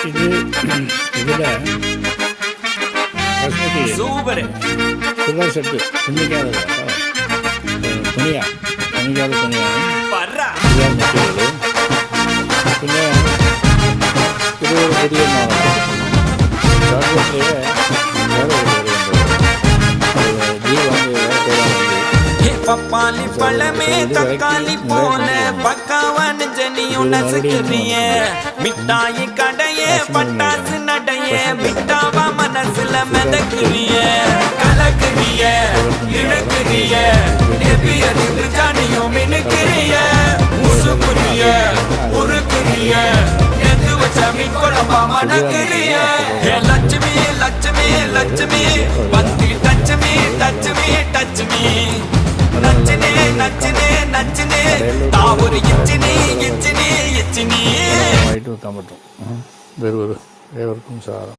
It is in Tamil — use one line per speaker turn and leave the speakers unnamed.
இது இதில் பசுமதி சுகர் செட்டு துணிக்காத துணியாத மெட்டீரியல். பின்ன இது ஒரு புதிய மாடல் சாக்லேட்லேயே வேறு ஒரு
பப்பாளி பழமே தக்காளி போல பக்காவான ஜனியும் நசுக்கிறிய மிட்டாயி கடையே பட்டாசு நடைய மிட்டாவா மனசுல மிதக்கிறிய கலக்குறிய இழுக்கிறிய ஜானியும் மினுக்கிறிய உசுக்குறிய உருக்குறிய எது வச்ச மீன் குழம்பா மணக்கிறிய லட்சுமி லட்சுமி லட்சுமி வந்து டச்சுமி டச்சுமி டச்சுமி நச்சினே நச்சினே நச்சினே தாவூர் இச்சினி இச்சினி இச்சினி
வயிற்று தம்பட்டும் வேறு ஒரு தேவருக்கும் சாரம்.